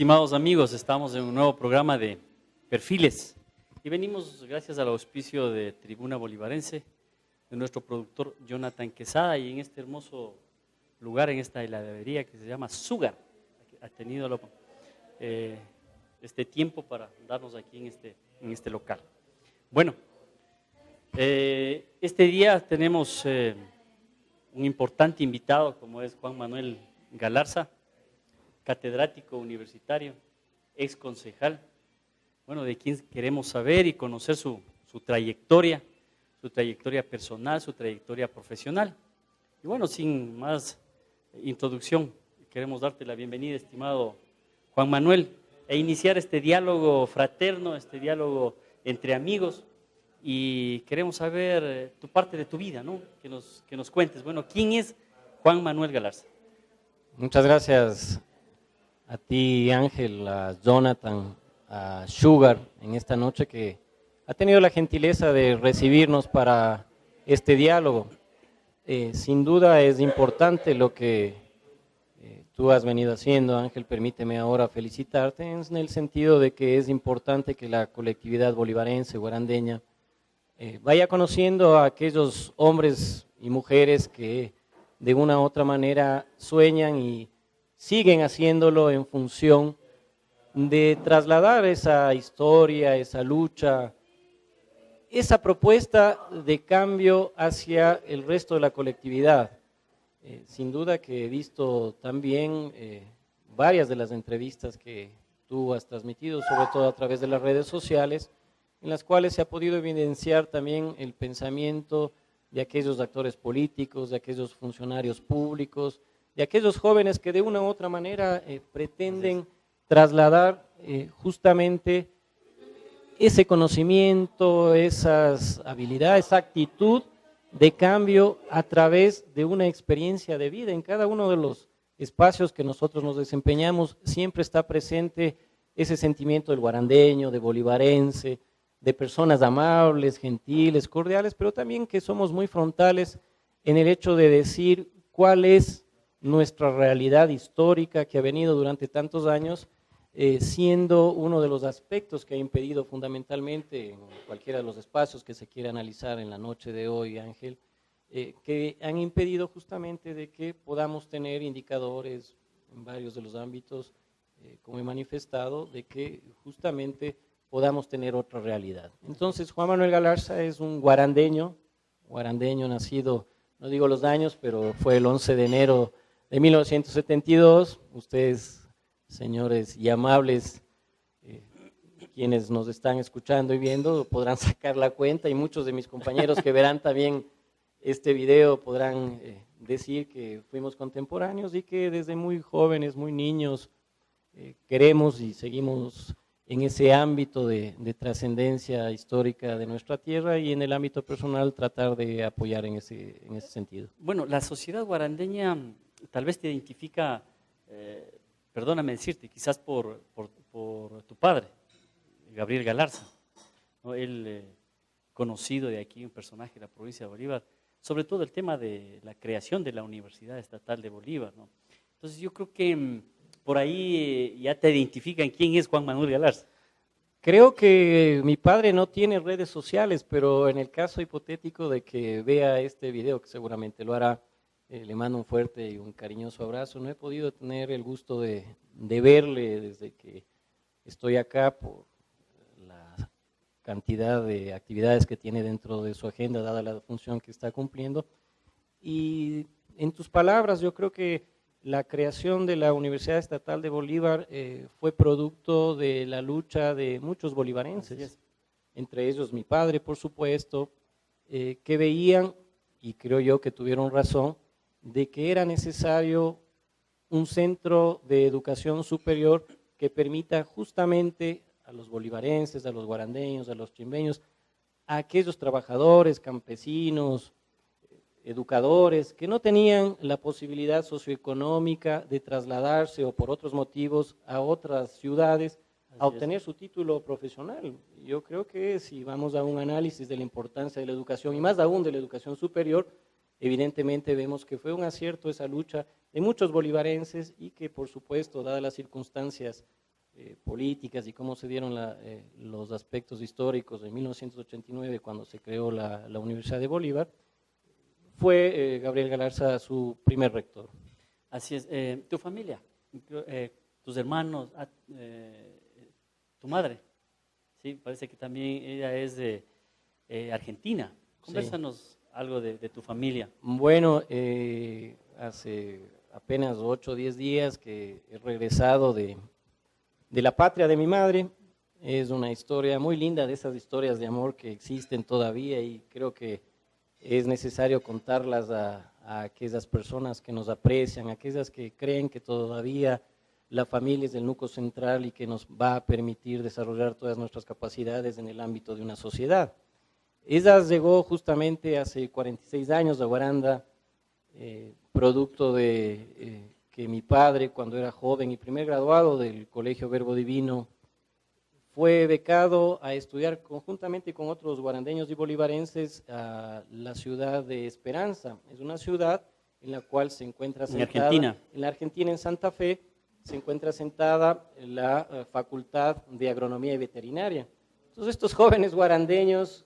Estimados amigos, estamos en un nuevo programa de Perfiles y venimos gracias al auspicio de Tribuna Bolivarense, de nuestro productor Jonathan Quesada, y en este hermoso lugar, en esta heladería que se llama Sugar, ha tenido este tiempo para darnos aquí en este local. Bueno, este día tenemos un importante invitado como es Juan Manuel Galarza, catedrático universitario, ex concejal, bueno, de quien queremos saber y conocer su trayectoria personal, su trayectoria profesional. Y bueno, sin más introducción, queremos darte la bienvenida, estimado Juan Manuel, e iniciar este diálogo fraterno, este diálogo entre amigos, y queremos saber tu parte de tu vida, ¿no? Que nos cuentes. Bueno, ¿quién es Juan Manuel Galarza? Muchas gracias a ti, Ángel, a Jonathan, a Sugar, en esta noche que ha tenido la gentileza de recibirnos para este diálogo. Sin duda es importante lo que tú has venido haciendo, Ángel. Permíteme ahora felicitarte en el sentido de que es importante que la colectividad bolivarense, guarandeña, vaya conociendo a aquellos hombres y mujeres que de una u otra manera sueñan y siguen haciéndolo en función de trasladar esa historia, esa lucha, esa propuesta de cambio hacia el resto de la colectividad. Sin duda que he visto también varias de las entrevistas que tú has transmitido, sobre todo a través de las redes sociales, en las cuales se ha podido evidenciar también el pensamiento de aquellos actores políticos, de aquellos funcionarios públicos, de aquellos jóvenes que de una u otra manera pretenden trasladar justamente ese conocimiento, esas habilidades, esa actitud de cambio a través de una experiencia de vida. En cada uno de los espacios que nosotros nos desempeñamos siempre está presente ese sentimiento del guarandeño, de bolivarense, de personas amables, gentiles, cordiales, pero también que somos muy frontales en el hecho de decir cuál es nuestra realidad histórica que ha venido durante tantos años siendo uno de los aspectos que ha impedido fundamentalmente en cualquiera de los espacios que se quiera analizar en la noche de hoy, Ángel, que han impedido justamente de que podamos tener indicadores en varios de los ámbitos, como he manifestado, de que justamente podamos tener otra realidad. Entonces, Juan Manuel Galarza es un guarandeño nacido, no digo los años, pero fue el 11 de enero de 1972, ustedes, señores y amables, quienes nos están escuchando y viendo, podrán sacar la cuenta, y muchos de mis compañeros que verán también este video podrán decir que fuimos contemporáneos y que desde muy jóvenes, muy niños, queremos y seguimos en ese ámbito de trascendencia histórica de nuestra tierra, y en el ámbito personal tratar de apoyar en ese sentido. Bueno, la sociedad guarandeña tal vez te identifica, perdóname decirte, quizás por tu padre, Gabriel Galarza, ¿no? Él conocido de aquí, un personaje de la provincia de Bolívar, sobre todo el tema de la creación de la Universidad Estatal de Bolívar, ¿no? Entonces yo creo que por ahí ya te identifican quién es Juan Manuel Galarza. Creo que mi padre no tiene redes sociales, pero en el caso hipotético de que vea este video, que seguramente lo hará, le mando un fuerte y un cariñoso abrazo. No he podido tener el gusto de verle desde que estoy acá por la cantidad de actividades que tiene dentro de su agenda, dada la función que está cumpliendo. Y en tus palabras, yo creo que la creación de la Universidad Estatal de Bolívar fue producto de la lucha de muchos bolivarenses, entre ellos mi padre, por supuesto, que veían, y creo yo que tuvieron razón, de que era necesario un centro de educación superior que permita justamente a los bolivarenses, a los guarandeños, a los chimbeños, a aquellos trabajadores, campesinos, educadores que no tenían la posibilidad socioeconómica de trasladarse o por otros motivos a otras ciudades a obtener su título profesional. Yo creo que si vamos a un análisis de la importancia de la educación y más aún de la educación superior, evidentemente vemos que fue un acierto esa lucha de muchos bolivarenses y que por supuesto, dadas las circunstancias políticas y cómo se dieron los aspectos históricos en 1989 cuando se creó la Universidad de Bolívar, fue Gabriel Galarza su primer rector. Así es. ¿Tu familia? ¿Tus hermanos? ¿Tu madre? Sí, parece que también ella es de Argentina. Convérsanos algo de tu familia. Bueno, hace apenas 8 o 10 días que he regresado de la patria de mi madre. Es una historia muy linda, de esas historias de amor que existen todavía, y creo que es necesario contarlas a aquellas personas que nos aprecian, a aquellas que creen que todavía la familia es el núcleo central y que nos va a permitir desarrollar todas nuestras capacidades en el ámbito de una sociedad. Ella llegó justamente hace 46 años a Guaranda, producto de que mi padre, cuando era joven y primer graduado del Colegio Verbo Divino, fue becado a estudiar conjuntamente con otros guarandeños y bolivarenses a la ciudad de Esperanza. Es una ciudad en la cual se encuentra sentada, en la Argentina, en Santa Fe, se encuentra sentada la Facultad de Agronomía y Veterinaria. Entonces estos jóvenes guarandeños,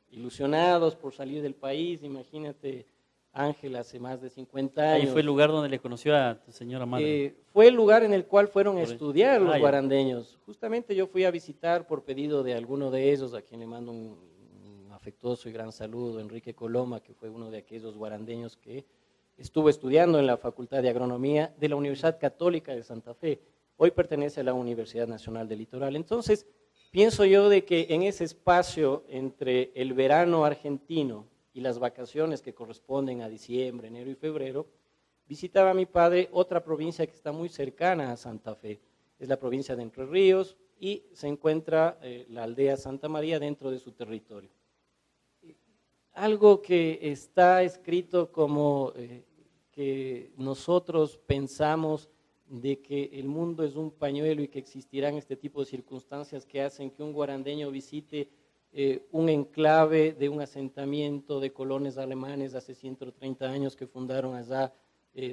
ilusionados por salir del país, imagínate, Ángel, hace más de 50 años. Ahí fue el lugar donde le conoció a tu señora madre. Fue el lugar en el cual fueron a estudiar los guarandeños. Justamente yo fui a visitar por pedido de alguno de ellos, a quien le mando un afectuoso y gran saludo, Enrique Coloma, que fue uno de aquellos guarandeños que estuvo estudiando en la Facultad de Agronomía de la Universidad Católica de Santa Fe. Hoy pertenece a la Universidad Nacional del Litoral. Entonces, pienso yo de que en ese espacio entre el verano argentino y las vacaciones que corresponden a diciembre, enero y febrero, visitaba a mi padre otra provincia que está muy cercana a Santa Fe. Es la provincia de Entre Ríos y se encuentra la aldea Santa María dentro de su territorio. Algo que está escrito como que nosotros pensamos de que el mundo es un pañuelo y que existirán este tipo de circunstancias que hacen que un guarandeño visite un enclave de un asentamiento de colones alemanes hace 130 años que fundaron allá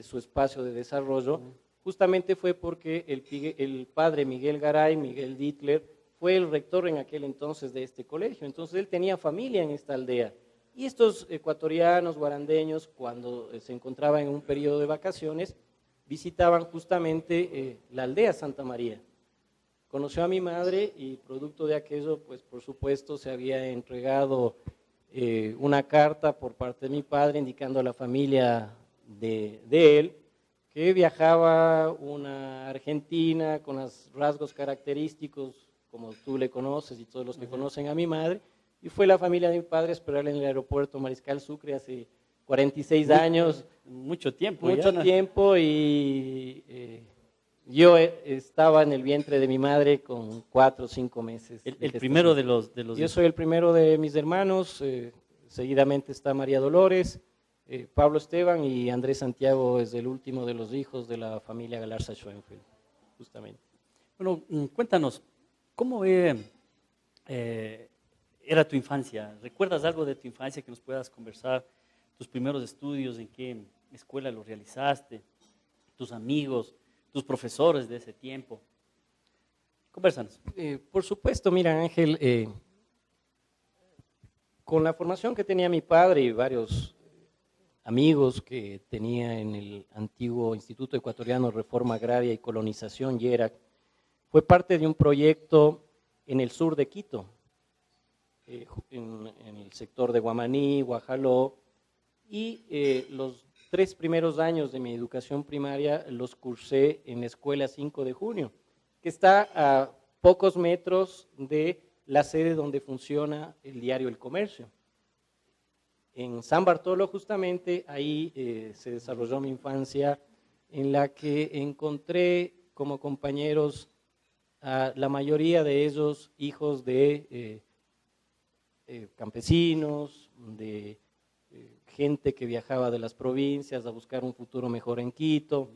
su espacio de desarrollo, justamente fue porque el padre Miguel Garay, Miguel Dittler, fue el rector en aquel entonces de este colegio. Entonces él tenía familia en esta aldea. Y estos ecuatorianos, guarandeños, cuando se encontraban en un periodo de vacaciones, visitaban justamente la aldea Santa María. Conoció a mi madre y producto de aquello, pues por supuesto se había entregado una carta por parte de mi padre indicando a la familia de él que viajaba una argentina con los rasgos característicos como tú le conoces y todos los que conocen a mi madre, y fue la familia de mi padre a esperarle en el aeropuerto Mariscal Sucre hace 46 años. Mucho tiempo. Y yo estaba en el vientre de mi madre con 4 o 5 meses. El primero de los Yo soy el primero de mis hermanos, seguidamente está María Dolores, Pablo Esteban, y Andrés Santiago es el último de los hijos de la familia Galarza Schoenfeld, justamente. Bueno, cuéntanos, ¿cómo era tu infancia? ¿Recuerdas algo de tu infancia que nos puedas conversar? ¿Tus primeros estudios, en qué escuela los realizaste? ¿Tus amigos? ¿Tus profesores de ese tiempo? Convérsanos. Por supuesto, mira Ángel, con la formación que tenía mi padre y varios amigos que tenía en el antiguo Instituto Ecuatoriano de Reforma Agraria y Colonización, IERAC, fue parte de un proyecto en el sur de Quito, en el sector de Guamaní, Guajaló, y los 3 primeros años de mi educación primaria los cursé en la Escuela 5 de Junio, que está a pocos metros de la sede donde funciona el diario El Comercio. En San Bartolo, justamente, ahí se desarrolló mi infancia, en la que encontré como compañeros a la mayoría de ellos hijos de campesinos, de gente que viajaba de las provincias a buscar un futuro mejor en Quito,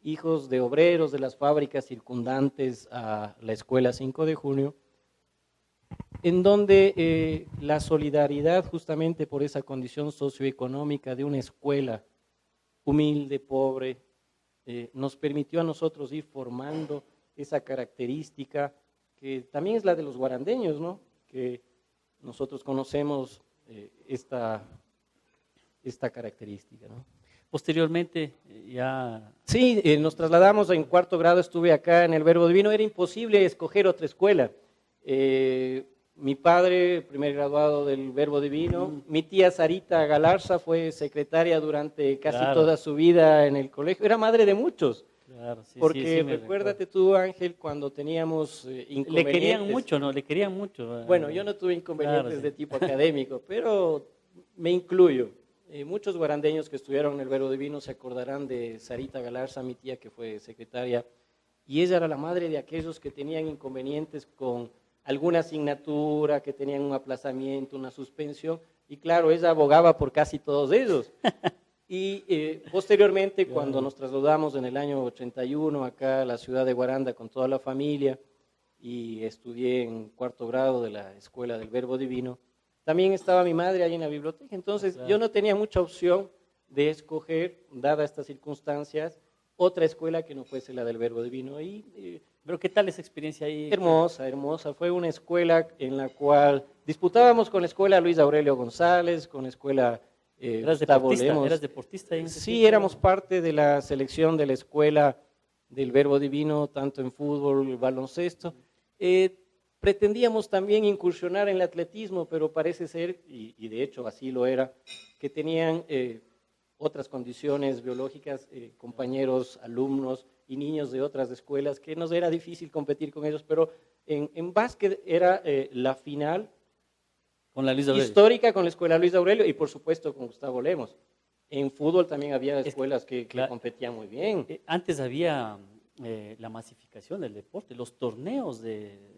hijos de obreros de las fábricas circundantes a la Escuela 5 de Junio, en donde la solidaridad justamente por esa condición socioeconómica de una escuela humilde, pobre, nos permitió a nosotros ir formando esa característica que también es la de los guarandeños, ¿no? Que nosotros conocemos esta característica, ¿no? Posteriormente, ya... Sí, nos trasladamos en cuarto grado, estuve acá en el Verbo Divino, era imposible escoger otra escuela. Mi padre, primer graduado del Verbo Divino, mi tía Sarita Galarza fue secretaria durante casi toda su vida en el colegio, era madre de muchos. Claro, sí, porque sí, recuérdate tú, Ángel, cuando teníamos inconvenientes. Le querían mucho, ¿no? Le querían mucho. Bueno, yo no tuve inconvenientes claro, sí. de tipo académico, pero me incluyo. Muchos guarandeños que estudiaron en el Verbo Divino se acordarán de Sarita Galarza, mi tía que fue secretaria, y ella era la madre de aquellos que tenían inconvenientes con alguna asignatura, que tenían un aplazamiento, una suspensión, y claro, ella abogaba por casi todos ellos. Y posteriormente, cuando nos trasladamos en el año 81 acá a la ciudad de Guaranda con toda la familia, y estudié en cuarto grado de la Escuela del Verbo Divino, también estaba mi madre ahí en la biblioteca, entonces claro, yo no tenía mucha opción de escoger, dadas estas circunstancias, otra escuela que no fuese la del Verbo Divino. ¿Pero qué tal esa experiencia ahí? Hermosa, hermosa. Fue una escuela en la cual disputábamos con la escuela Luis Aurelio González, con la escuela Gustavo Lemos. ¿Eras deportista ahí en ese Sí, tiempo? éramos parte de la selección de la escuela del Verbo Divino, tanto en fútbol, baloncesto. Pretendíamos también incursionar en el atletismo, pero parece ser, y de hecho así lo era, que tenían otras condiciones biológicas, compañeros, alumnos y niños de otras escuelas, que nos era difícil competir con ellos, pero en básquet era la final con la Luis Aurelio, histórica con la escuela Luis Aurelio y por supuesto con Gustavo Lemos. En fútbol también había escuelas que competían muy bien. Antes había la masificación del deporte, los torneos de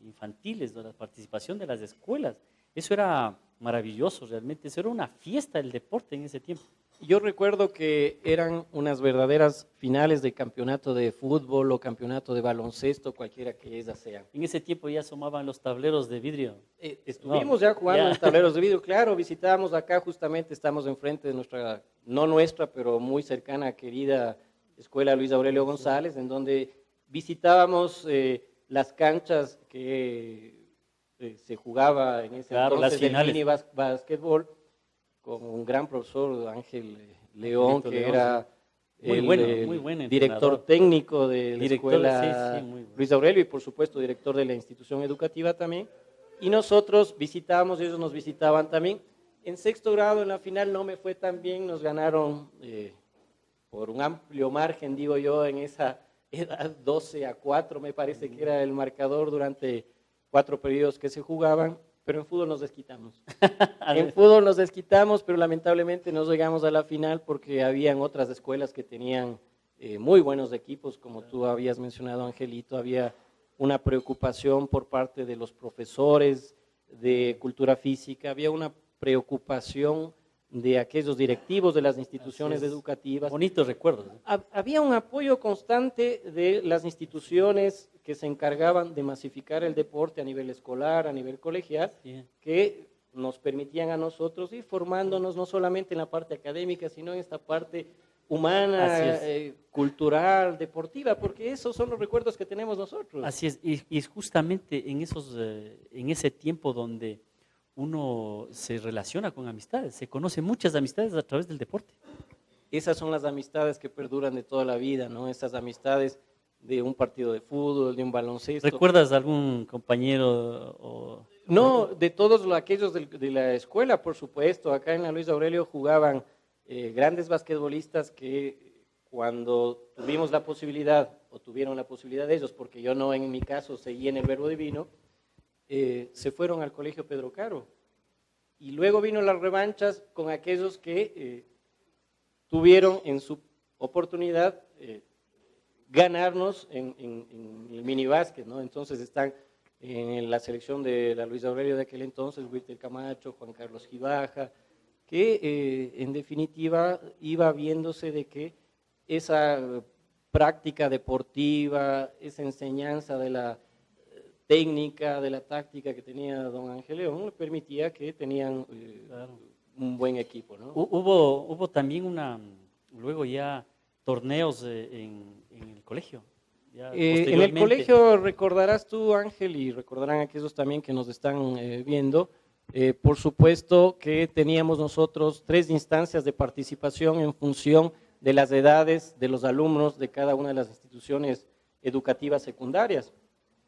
infantiles, de la participación de las escuelas. Eso era maravilloso realmente, eso era una fiesta del deporte en ese tiempo. Yo recuerdo que eran unas verdaderas finales de campeonato de fútbol o campeonato de baloncesto, cualquiera que ellas sean. En ese tiempo ya asomaban los tableros de vidrio. Estuvimos ya jugando en tableros de vidrio, claro, visitábamos acá justamente, estamos enfrente de nuestra, no nuestra, pero muy cercana, querida Escuela Luis Aurelio González, en donde visitábamos las canchas que se jugaba en ese entonces del mini basquetbol, con un gran profesor, Ángel León, que era muy bueno director técnico de la escuela Luis Aurelio y por supuesto director de la institución educativa también. Y nosotros visitábamos, ellos nos visitaban también. En sexto grado, en la final, no me fue tan bien, nos ganaron por un amplio margen, digo yo, en esa edad, 12-4, me parece que era el marcador durante 4 periodos que se jugaban. Pero en fútbol nos desquitamos. En fútbol nos desquitamos, pero lamentablemente no llegamos a la final porque habían otras escuelas que tenían muy buenos equipos, como tú habías mencionado, Angelito. Había una preocupación por parte de los profesores de cultura física, había una preocupación de aquellos directivos de las instituciones educativas. Bonitos recuerdos. Había un apoyo constante de las instituciones que se encargaban de masificar el deporte a nivel escolar, a nivel colegial, que nos permitían a nosotros ir formándonos no solamente en la parte académica, sino en esta parte humana, cultural, deportiva, porque esos son los recuerdos que tenemos nosotros. Así es, y es justamente en ese tiempo donde uno se relaciona con amistades, se conoce muchas amistades a través del deporte. Esas son las amistades que perduran de toda la vida, ¿no? Esas amistades de un partido de fútbol, de un baloncesto. ¿Recuerdas algún compañero? No, de todos aquellos de la escuela, por supuesto. Acá en la Luis Aurelio jugaban grandes basquetbolistas que cuando tuvimos la posibilidad, o tuvieron la posibilidad de ellos, porque yo no en mi caso seguí en el Verbo Divino, se fueron al Colegio Pedro Caro. Y luego vino las revanchas con aquellos que tuvieron en su oportunidad ganarnos en el minibásquet, ¿no? Entonces están en la selección de la Luis Aurelio de aquel entonces, Wilter Camacho, Juan Carlos Gibaja, que en definitiva iba viéndose de que esa práctica deportiva, esa enseñanza de la técnica, de la táctica que tenía don Ángel León, le permitía que tenían un buen equipo, ¿no? Hubo también luego ya torneos en el colegio. ya En el posteriormente. colegio recordarás tú, Ángel, y recordarán aquellos también que nos están viendo, por supuesto que teníamos nosotros 3 instancias de participación en función de las edades de los alumnos de cada una de las instituciones educativas secundarias.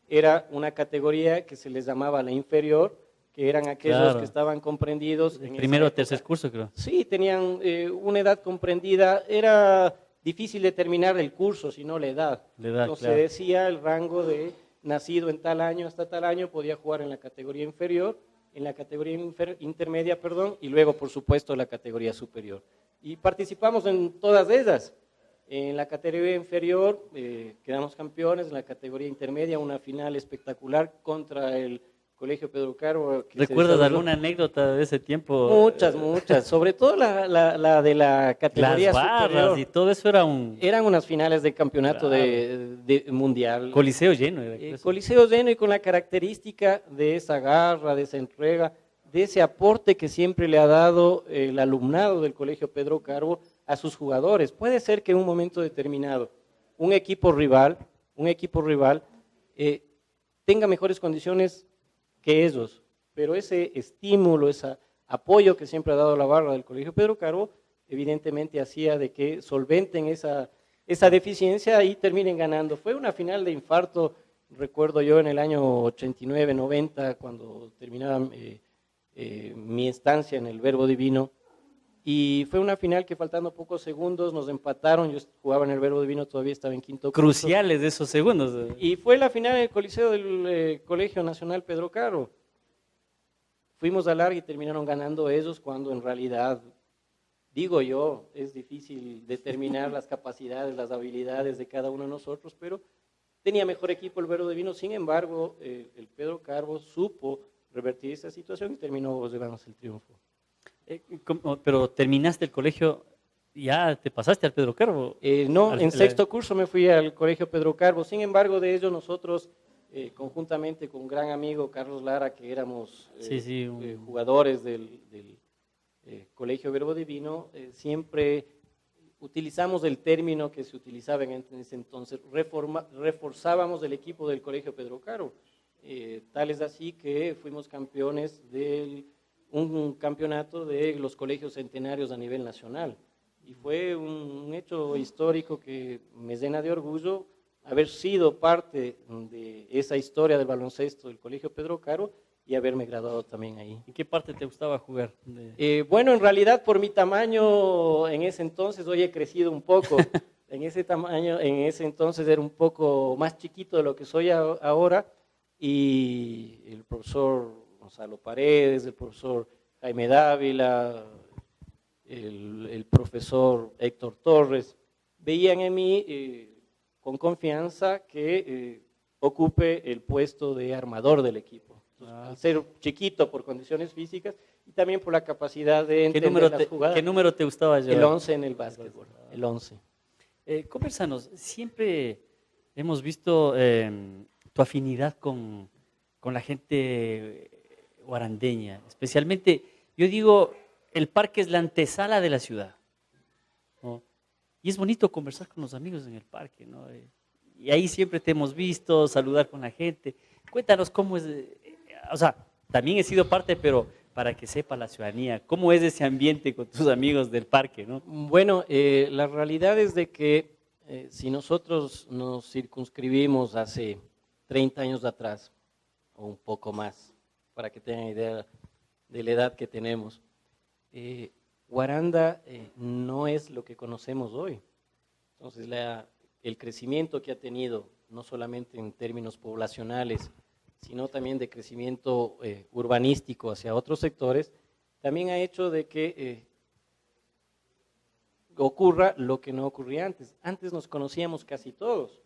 Era una categoría que se les llamaba la inferior, que eran aquellos Claro. que estaban comprendidos De en primero a esa época. tercer curso, creo. Sí, tenían una edad comprendida, era difícil determinar el curso, sino la edad. La edad, Entonces claro. se decía el rango de nacido en tal año hasta tal año, podía jugar en la categoría inferior, en la categoría intermedia, perdón, y luego, por supuesto, la categoría superior. Y participamos en todas ellas. En la categoría inferior quedamos campeones, en la categoría intermedia una final espectacular contra el Colegio Pedro Carbo. ¿Recuerdas alguna anécdota de ese tiempo? Muchas, sobre todo la de la categoría Las barras superior. y todo eso era un Eran unas finales de campeonato Claro. de mundial. coliseo lleno. Era eso. Coliseo lleno y con la característica de esa garra, de esa entrega, de ese aporte que siempre le ha dado el alumnado del Colegio Pedro Carbo a sus jugadores. Puede ser que en un momento determinado un equipo rival tenga mejores condiciones que ellos, pero ese estímulo, ese apoyo que siempre ha dado la barra del Colegio Pedro Carbo, evidentemente hacía de que solventen esa deficiencia y terminen ganando. Fue una final de infarto, recuerdo yo en el año 89, 90, cuando terminaba mi estancia en el Verbo Divino, y fue una final que faltando pocos segundos nos empataron, yo jugaba en el Verbo Divino, todavía estaba en quinto curso. Cruciales de esos segundos. Y fue la final en el Coliseo del Colegio Nacional Pedro Carbo. Fuimos a larga y terminaron ganando ellos cuando en realidad, digo yo, es difícil determinar las capacidades, las habilidades de cada uno de nosotros, pero tenía mejor equipo el Verbo Divino. Sin embargo, el Pedro Carbo supo revertir esa situación y terminó llevándose el triunfo. Pero terminaste el colegio, ya te pasaste al Pedro Carbo. No, en sexto curso me fui al Colegio Pedro Carbo. Sin embargo, de ello nosotros, conjuntamente con un gran amigo, Carlos Lara, que éramos jugadores del Colegio Verbo Divino, siempre utilizamos el término que se utilizaba en ese entonces, reforzábamos el equipo del Colegio Pedro Carbo. Tal es así que fuimos campeones de un campeonato de los colegios centenarios a nivel nacional. Y fue un hecho histórico que me llena de orgullo haber sido parte de esa historia del baloncesto del Colegio Pedro Carbo y haberme graduado también ahí. ¿En qué parte te gustaba jugar? Bueno, en realidad por mi tamaño en ese entonces, hoy he crecido un poco. En ese entonces era un poco más chiquito de lo que soy ahora, y el profesor Gonzalo Paredes, el profesor Jaime Dávila, el profesor Héctor Torres, veían en mí con confianza que ocupe el puesto de armador del equipo. Entonces, al ser chiquito por condiciones físicas y también por la capacidad de entender las jugadas. ¿Qué número te gustaba llevar? El 11 en el básquetbol, el 11. Conversanos, siempre hemos visto tu afinidad con la gente guarandeña, especialmente, yo digo, el parque es la antesala de la ciudad, ¿no? Y es bonito conversar con los amigos en el parque, ¿no? Y ahí siempre te hemos visto, saludar con la gente. Cuéntanos cómo es, o sea, también he sido parte, pero para que sepa la ciudadanía, cómo es ese ambiente con tus amigos del parque, ¿no? Bueno, la realidad es de que si nosotros nos circunscribimos hace 30 años atrás, o un poco más, para que tengan idea de la edad que tenemos, Guaranda no es lo que conocemos hoy. Entonces, el crecimiento que ha tenido, no solamente en términos poblacionales, sino también de crecimiento urbanístico hacia otros sectores, también ha hecho de que ocurra lo que no ocurría antes. Antes nos conocíamos casi todos,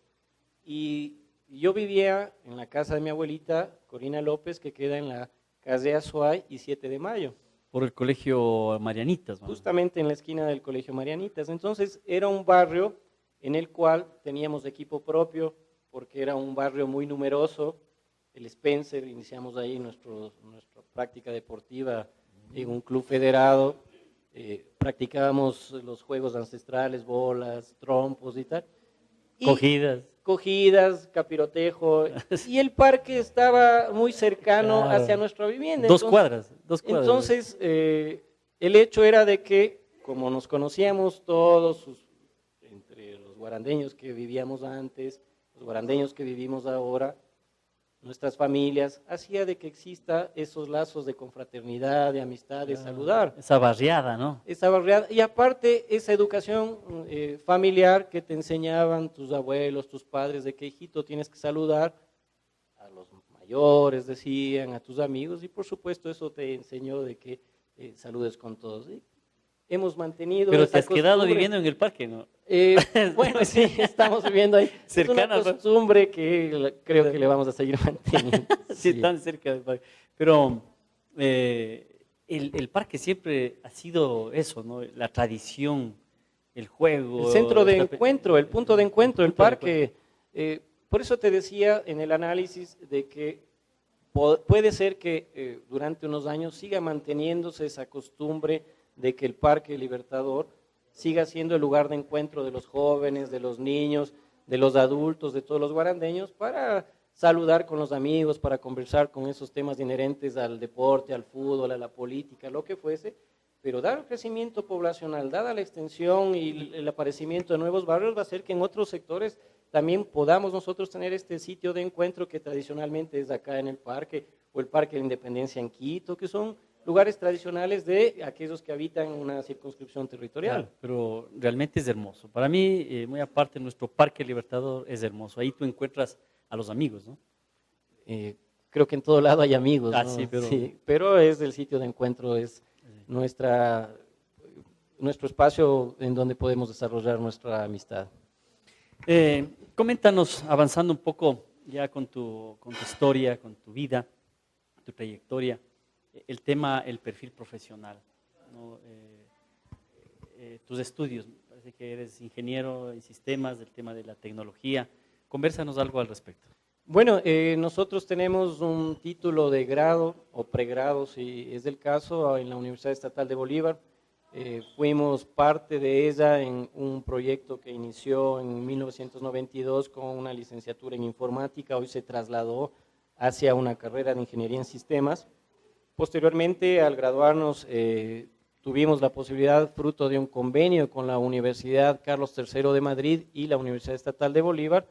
y yo vivía en la casa de mi abuelita, Corina López, que queda en la calle Azuay y 7 de Mayo. Por el colegio Marianitas, ¿no? Justamente en la esquina del colegio Marianitas. Entonces era un barrio en el cual teníamos equipo propio, porque era un barrio muy numeroso. El Spencer, iniciamos ahí nuestra práctica deportiva en un club federado. Practicábamos los juegos ancestrales, bolas, trompos y tal. Cogidas. cogidas, capirotejo, y el parque estaba muy cercano Claro. hacia nuestra vivienda. Dos cuadras. Entonces, el hecho era de que, como nos conocíamos todos, entre los guarandeños que vivíamos antes, los guarandeños que vivimos ahora, nuestras familias, hacía de que exista esos lazos de confraternidad, de amistad, de saludar. Esa barriada, ¿no? Esa barriada, y aparte esa educación familiar que te enseñaban tus abuelos, tus padres, de que hijito tienes que saludar a los mayores, decían, a tus amigos, y por supuesto eso te enseñó de que saludes con todos. Y hemos mantenido Pero esa te has quedado costumbre. viviendo en el parque, ¿no? Bueno, sí, estamos viviendo ahí. Cercana, es una costumbre que creo que le vamos a seguir manteniendo. Sí, tan cerca del parque. Pero el parque siempre ha sido eso, ¿no? La tradición, el juego. El centro de esta- encuentro, el punto de encuentro, el punto de parque. Por eso te decía en el análisis de que puede ser que durante unos años siga manteniéndose esa costumbre de que el Parque Libertador siga siendo el lugar de encuentro de los jóvenes, de los niños, de los adultos, de todos los guarandeños, para saludar con los amigos, para conversar con esos temas inherentes al deporte, al fútbol, a la política, lo que fuese, pero dado el crecimiento poblacional, dada la extensión y el aparecimiento de nuevos barrios, va a hacer que en otros sectores también podamos nosotros tener este sitio de encuentro que tradicionalmente es acá en el parque, o el Parque de la Independencia en Quito, que son lugares tradicionales de aquellos que habitan una circunscripción territorial. Claro, pero realmente es hermoso. Para mí, muy aparte, nuestro Parque Libertador es hermoso. Ahí tú encuentras a los amigos, ¿no? Creo que en todo lado hay amigos, ¿no? Sí, pero... Sí, pero es el sitio de encuentro, es nuestro espacio en donde podemos desarrollar nuestra amistad. Coméntanos, avanzando un poco ya con tu historia, con tu vida, tu trayectoria, el tema, el perfil profesional, ¿no? Tus estudios, parece que eres ingeniero en sistemas, del tema de la tecnología. Convérsanos algo al respecto. Bueno, nosotros tenemos un título de grado o pregrado, si es el caso, en la Universidad Estatal de Bolívar. Fuimos parte de ella en un proyecto que inició en 1992 con una licenciatura en informática, hoy se trasladó hacia una carrera de ingeniería en sistemas. Posteriormente, al graduarnos, tuvimos la posibilidad, fruto de un convenio con la Universidad Carlos III de Madrid y la Universidad Estatal de Bolívar,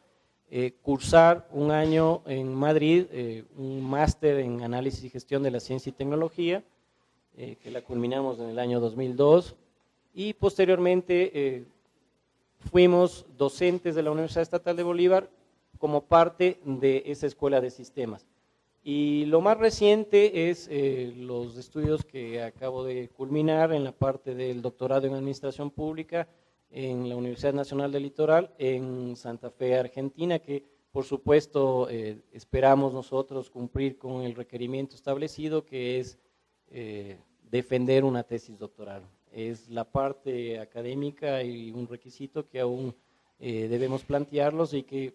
cursar un año en Madrid, un máster en análisis y gestión de la ciencia y tecnología, que la culminamos en el año 2002, y posteriormente fuimos docentes de la Universidad Estatal de Bolívar como parte de esa escuela de sistemas. Y lo más reciente es los estudios que acabo de culminar en la parte del doctorado en Administración Pública en la Universidad Nacional del Litoral, en Santa Fe, Argentina, que por supuesto esperamos nosotros cumplir con el requerimiento establecido, que es defender una tesis doctoral. Es la parte académica y un requisito que aún debemos plantearlos y que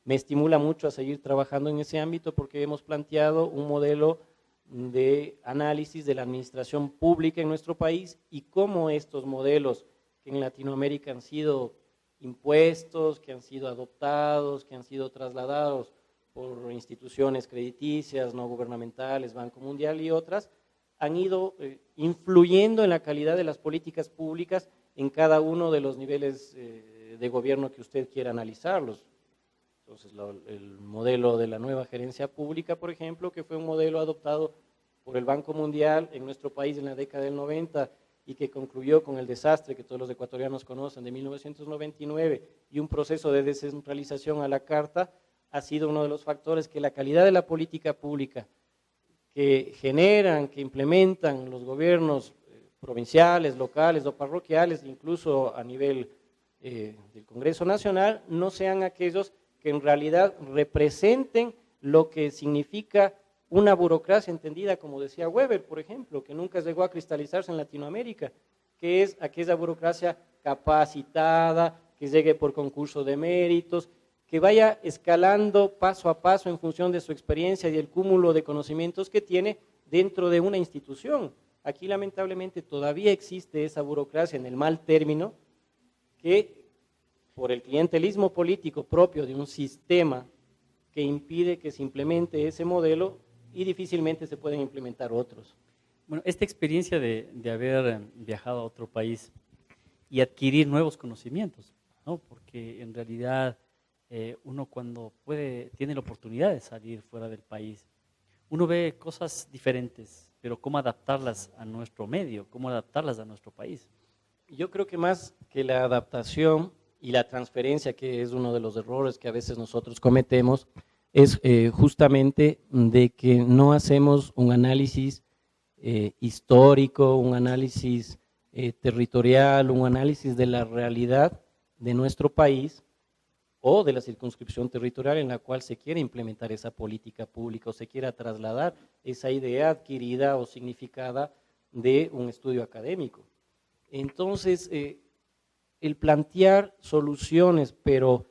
me estimula mucho a seguir trabajando en ese ámbito, porque hemos planteado un modelo de análisis de la administración pública en nuestro país y cómo estos modelos que en Latinoamérica han sido impuestos, que han sido adoptados, que han sido trasladados por instituciones crediticias, no gubernamentales, Banco Mundial y otras, han ido influyendo en la calidad de las políticas públicas en cada uno de los niveles de gobierno que usted quiera analizarlos. Entonces, el modelo de la nueva gerencia pública, por ejemplo, que fue un modelo adoptado por el Banco Mundial en nuestro país en la década del 90 y que concluyó con el desastre que todos los ecuatorianos conocen de 1999 y un proceso de descentralización a la carta, ha sido uno de los factores que la calidad de la política pública que generan, que implementan los gobiernos provinciales, locales o parroquiales, incluso a nivel del Congreso Nacional, no sean aquellos que en realidad representen lo que significa una burocracia entendida, como decía Weber, por ejemplo, que nunca llegó a cristalizarse en Latinoamérica, que es aquella burocracia capacitada, que llegue por concurso de méritos, que vaya escalando paso a paso en función de su experiencia y el cúmulo de conocimientos que tiene dentro de una institución. Aquí lamentablemente todavía existe esa burocracia en el mal término que por el clientelismo político propio de un sistema que impide que se implemente ese modelo y difícilmente se pueden implementar otros. Bueno, esta experiencia de haber viajado a otro país y adquirir nuevos conocimientos, ¿no? Porque en realidad uno cuando tiene la oportunidad de salir fuera del país, uno ve cosas diferentes, pero cómo adaptarlas a nuestro medio, cómo adaptarlas a nuestro país. Yo creo que más que la adaptación y la transferencia, que es uno de los errores que a veces nosotros cometemos, es justamente de que no hacemos un análisis histórico, un análisis territorial, un análisis de la realidad de nuestro país o de la circunscripción territorial en la cual se quiere implementar esa política pública o se quiera trasladar esa idea adquirida o significada de un estudio académico. Entonces, el plantear soluciones, pero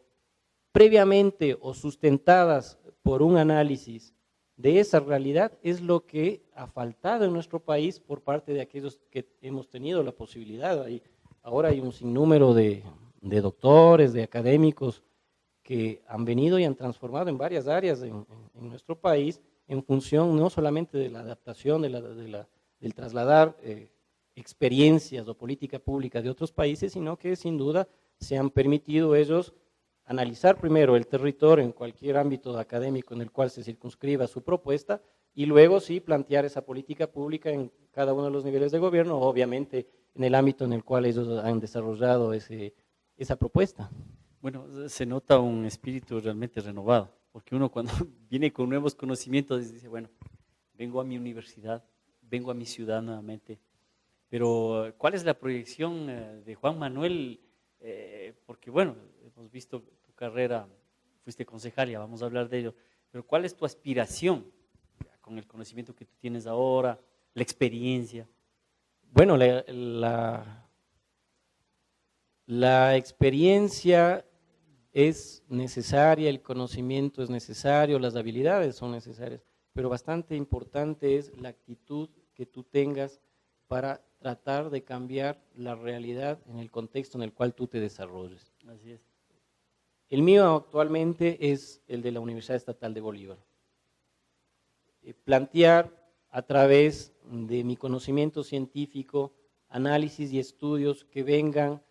previamente o sustentadas por un análisis de esa realidad, es lo que ha faltado en nuestro país por parte de aquellos que hemos tenido la posibilidad. Ahora hay un sinnúmero de doctores, de académicos que han venido y han transformado en varias áreas en nuestro país en función no solamente de la adaptación, del trasladar experiencias o política pública de otros países, sino que sin duda se han permitido ellos analizar primero el territorio en cualquier ámbito académico en el cual se circunscriba su propuesta y luego sí plantear esa política pública en cada uno de los niveles de gobierno, obviamente en el ámbito en el cual ellos han desarrollado esa propuesta. Bueno, se nota un espíritu realmente renovado, porque uno cuando viene con nuevos conocimientos dice, bueno, vengo a mi universidad, vengo a mi ciudad nuevamente, pero ¿cuál es la proyección de Juan Manuel? Porque bueno, hemos visto tu carrera, fuiste concejal, ya vamos a hablar de ello, pero ¿cuál es tu aspiración con el conocimiento que tú tienes ahora, la experiencia? Bueno, la experiencia es necesaria, el conocimiento es necesario, las habilidades son necesarias, pero bastante importante es la actitud que tú tengas para tratar de cambiar la realidad en el contexto en el cual tú te desarrolles. Así es. El mío actualmente es el de la Universidad Estatal de Bolívar. Plantear a través de mi conocimiento científico, análisis y estudios que vengan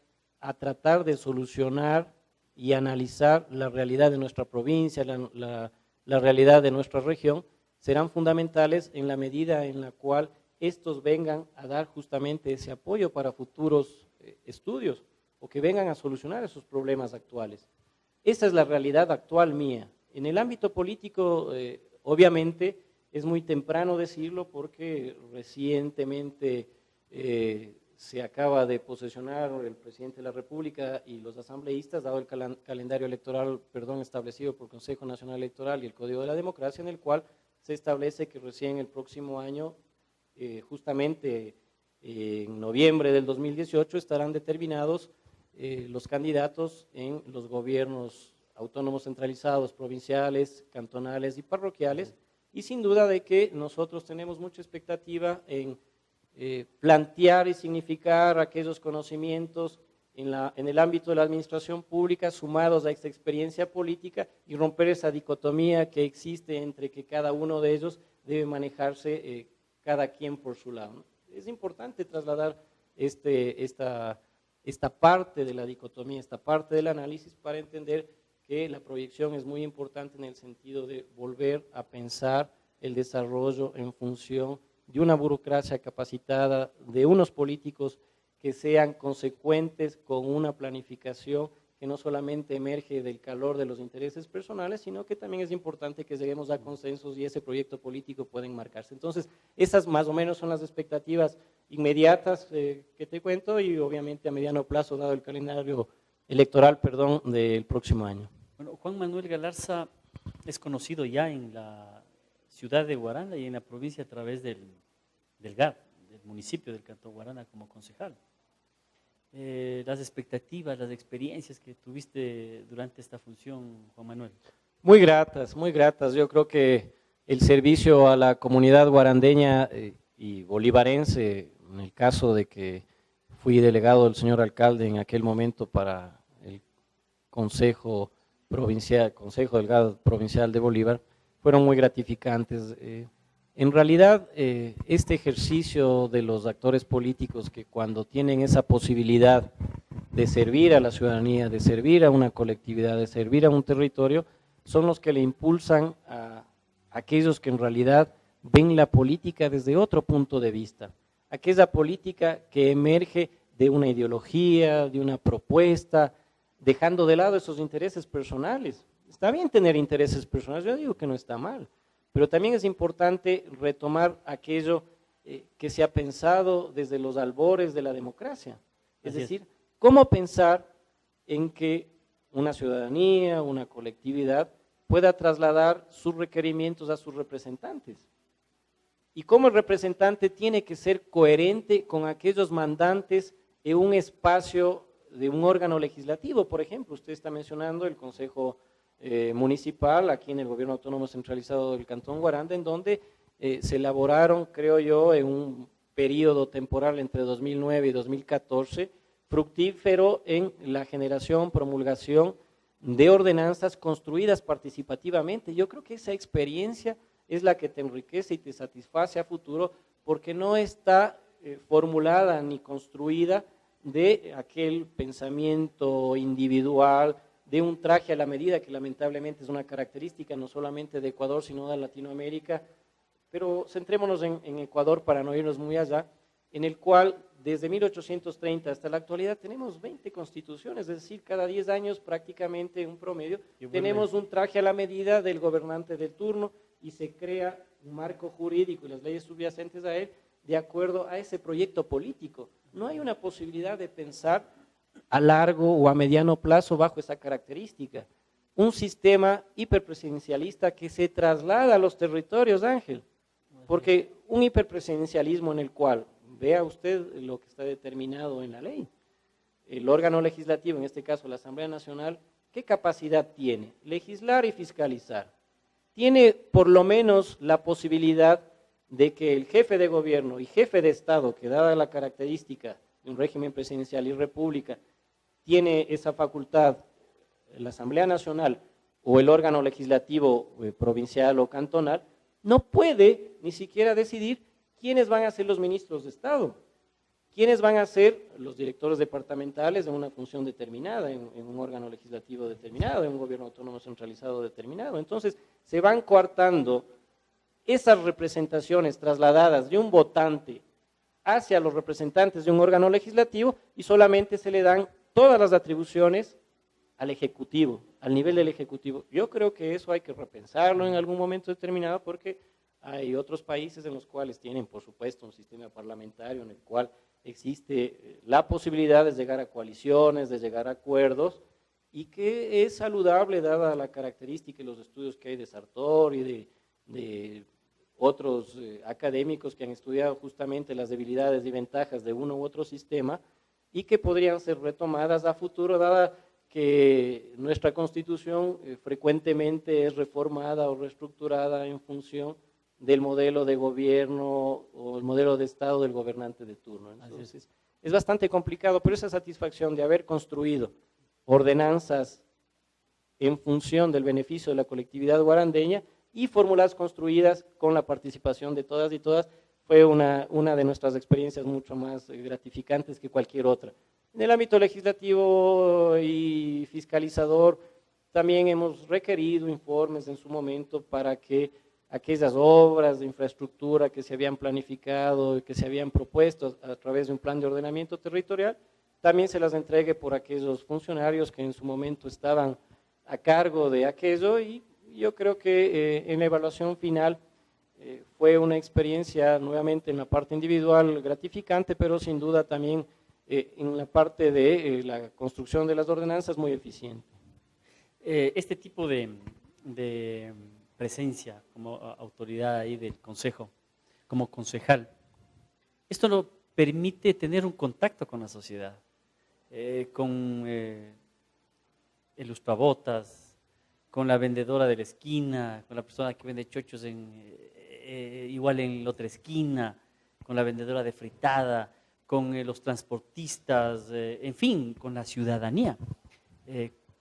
a tratar de solucionar y analizar la realidad de nuestra provincia, la realidad de nuestra región, serán fundamentales en la medida en la cual estos vengan a dar justamente ese apoyo para futuros estudios o que vengan a solucionar esos problemas actuales. Esa es la realidad actual mía. En el ámbito político, obviamente, es muy temprano decirlo porque recientemente se acaba de posesionar el presidente de la República y los asambleístas, dado el calendario electoral, establecido por el Consejo Nacional Electoral y el Código de la Democracia, en el cual se establece que recién el próximo año, justamente en noviembre del 2018, estarán determinados los candidatos en los gobiernos autónomos centralizados, provinciales, cantonales y parroquiales, y sin duda de que nosotros tenemos mucha expectativa en plantear y significar aquellos conocimientos en el ámbito de la administración pública sumados a esta experiencia política y romper esa dicotomía que existe entre que cada uno de ellos debe manejarse cada quien por su lado. Es importante trasladar esta parte de la dicotomía, esta parte del análisis para entender que la proyección es muy importante en el sentido de volver a pensar el desarrollo en función de una burocracia capacitada, de unos políticos que sean consecuentes con una planificación que no solamente emerge del calor de los intereses personales, sino que también es importante que lleguemos a consensos y ese proyecto político pueda enmarcarse. Entonces, esas más o menos son las expectativas inmediatas que te cuento y obviamente a mediano plazo, dado el calendario electoral, del próximo año. Bueno, Juan Manuel Galarza es conocido ya en la ciudad de Guaranda y en la provincia a través del GAD, del municipio del Cantón Guaranda como concejal. Las expectativas, las experiencias que tuviste durante esta función, Juan Manuel. Muy gratas, muy gratas. Yo creo que el servicio a la comunidad guarandeña y bolivarense, en el caso de que fui delegado del señor alcalde en aquel momento para Consejo Delegado Provincial de Bolívar, fueron muy gratificantes. En realidad, este ejercicio de los actores políticos que cuando tienen esa posibilidad de servir a la ciudadanía, de servir a una colectividad, de servir a un territorio, son los que le impulsan a aquellos que en realidad ven la política desde otro punto de vista. Aquella política que emerge de una ideología, de una propuesta, dejando de lado esos intereses personales. Está bien tener intereses personales, yo digo que no está mal, pero también es importante retomar aquello que se ha pensado desde los albores de la democracia. Es decir, cómo pensar en que una ciudadanía, una colectividad pueda trasladar sus requerimientos a sus representantes. Y cómo el representante tiene que ser coherente con aquellos mandantes en un espacio de un órgano legislativo. Por ejemplo, usted está mencionando el Consejo Municipal aquí en el Gobierno Autónomo Centralizado del Cantón Guaranda, en donde se elaboraron, creo yo, en un periodo temporal entre 2009 y 2014, fructífero en la generación, promulgación de ordenanzas construidas participativamente. Yo creo que esa experiencia es la que te enriquece y te satisface a futuro, porque no está formulada ni construida de aquel pensamiento individual, de un traje a la medida, que lamentablemente es una característica no solamente de Ecuador, sino de Latinoamérica. Pero centrémonos en Ecuador para no irnos muy allá, en el cual desde 1830 hasta la actualidad tenemos 20 constituciones, es decir, cada 10 años prácticamente un promedio, tenemos un traje a la medida del gobernante del turno y se crea un marco jurídico y las leyes subyacentes a él de acuerdo a ese proyecto político. No hay una posibilidad de pensar a largo o a mediano plazo bajo esa característica. Un sistema hiperpresidencialista que se traslada a los territorios, Ángel, porque un hiperpresidencialismo en el cual, vea usted lo que está determinado en la ley, el órgano legislativo, en este caso la Asamblea Nacional, ¿qué capacidad tiene? Legislar y fiscalizar. Tiene por lo menos la posibilidad de que el jefe de gobierno y jefe de Estado, que dada la característica de un régimen presidencial y república, tiene esa facultad, la Asamblea Nacional o el órgano legislativo provincial o cantonal, no puede ni siquiera decidir quiénes van a ser los ministros de Estado, quiénes van a ser los directores departamentales en una función determinada, en un órgano legislativo determinado, en un gobierno autónomo centralizado determinado. Entonces, se van coartando esas representaciones trasladadas de un votante hacia los representantes de un órgano legislativo y solamente se le dan todas las atribuciones al Ejecutivo, al nivel del Ejecutivo. Yo creo que eso hay que repensarlo en algún momento determinado, porque hay otros países en los cuales tienen, por supuesto, un sistema parlamentario en el cual existe la posibilidad de llegar a coaliciones, de llegar a acuerdos, y que es saludable dada la característica y los estudios que hay de Sartor y de otros académicos que han estudiado justamente las debilidades y ventajas de uno u otro sistema y que podrían ser retomadas a futuro, dada que nuestra Constitución frecuentemente es reformada o reestructurada en función del modelo de gobierno o el modelo de Estado del gobernante de turno. Entonces, es bastante complicado, pero esa satisfacción de haber construido ordenanzas en función del beneficio de la colectividad guarandeña y fórmulas construidas con la participación de todas y todas fue una de nuestras experiencias mucho más gratificantes que cualquier otra. En el ámbito legislativo y fiscalizador también hemos requerido informes en su momento para que aquellas obras de infraestructura que se habían planificado y que se habían propuesto a través de un plan de ordenamiento territorial, también se las entregue por aquellos funcionarios que en su momento estaban a cargo de aquello, y yo creo que en la evaluación final fue una experiencia nuevamente en la parte individual gratificante, pero sin duda también en la parte de la construcción de las ordenanzas muy eficiente. Este tipo de presencia como autoridad ahí del consejo, como concejal, esto nos permite tener un contacto con la sociedad, con el lustrabotas, con la vendedora de la esquina, con la persona que vende chochos igual en la otra esquina, con la vendedora de fritada, con los transportistas, en fin, con la ciudadanía.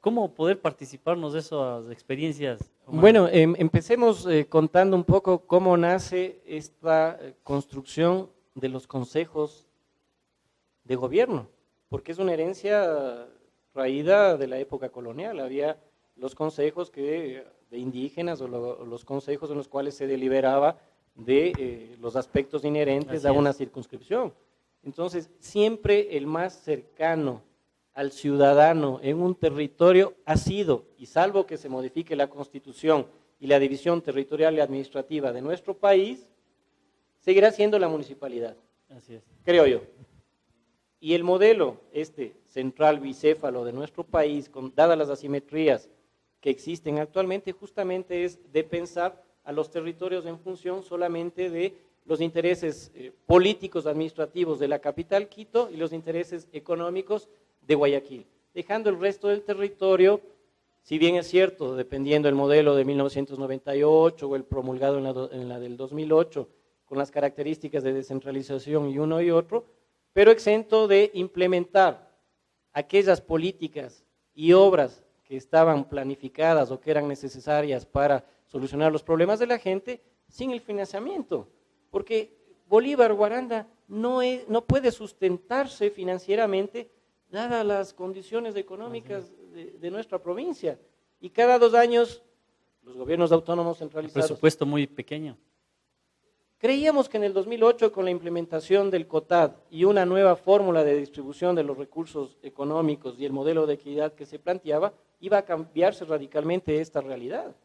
¿Cómo poder participarnos de esas experiencias, Omar? Bueno, empecemos contando un poco cómo nace esta construcción de los consejos de gobierno, porque es una herencia traída de la época colonial. Había los consejos de indígenas o los consejos en los cuales se deliberaba de los aspectos inherentes a una circunscripción. Entonces, siempre el más cercano al ciudadano en un territorio ha sido, y salvo que se modifique la Constitución y la división territorial y administrativa de nuestro país, seguirá siendo la municipalidad. Así es. Creo yo. Y el modelo central bicéfalo de nuestro país, dadas las asimetrías que existen actualmente, justamente es de pensar a los territorios en función solamente de los intereses políticos administrativos de la capital Quito y los intereses económicos de Guayaquil, dejando el resto del territorio, si bien es cierto, dependiendo del modelo de 1998 o el promulgado en la del 2008, con las características de descentralización y uno y otro, pero exento de implementar aquellas políticas y obras que estaban planificadas o que eran necesarias para solucionar los problemas de la gente sin el financiamiento, porque Bolívar Guaranda no puede sustentarse financieramente dadas las condiciones económicas de nuestra provincia, y cada 2 años los gobiernos autónomos centralizados. Un presupuesto muy pequeño. Creíamos que en el 2008, con la implementación del COTAD y una nueva fórmula de distribución de los recursos económicos y el modelo de equidad que se planteaba, iba a cambiarse radicalmente esta realidad.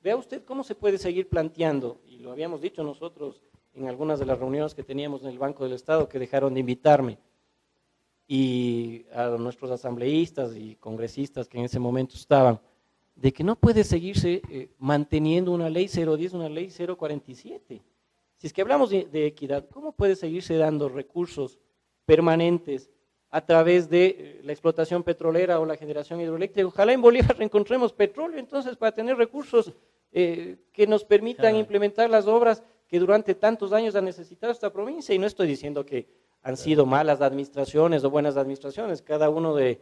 Vea usted cómo se puede seguir planteando, y lo habíamos dicho nosotros en algunas de las reuniones que teníamos en el Banco del Estado, que dejaron de invitarme, y a nuestros asambleístas y congresistas que en ese momento estaban, de que no puede seguirse manteniendo una ley 010, una ley 047. Si es que hablamos de equidad, ¿cómo puede seguirse dando recursos permanentes a través de la explotación petrolera o la generación hidroeléctrica? Ojalá en Bolívar encontremos petróleo, entonces, para tener recursos que nos permitan implementar las obras que durante tantos años ha necesitado esta provincia. Y no estoy diciendo que han sido malas administraciones o buenas administraciones, cada uno de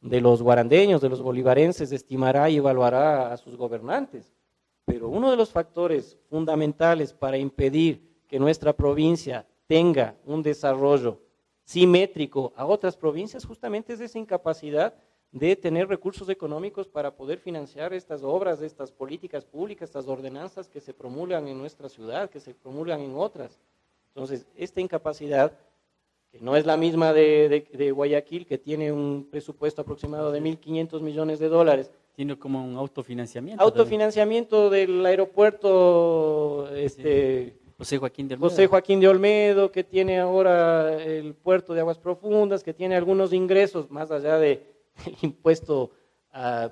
los guarandeños, de los bolivarenses, estimará y evaluará a sus gobernantes. Pero uno de los factores fundamentales para impedir que nuestra provincia tenga un desarrollo simétrico a otras provincias justamente es esa incapacidad de tener recursos económicos para poder financiar estas obras, estas políticas públicas, estas ordenanzas que se promulgan en nuestra ciudad, que se promulgan en otras. Entonces, esta incapacidad, que no es la misma de Guayaquil, que tiene un presupuesto aproximado de 1.500 millones de dólares, tiene como un autofinanciamiento. Autofinanciamiento del aeropuerto José Joaquín de Olmedo. José Joaquín de Olmedo, que tiene ahora el puerto de Aguas Profundas, que tiene algunos ingresos más allá del impuesto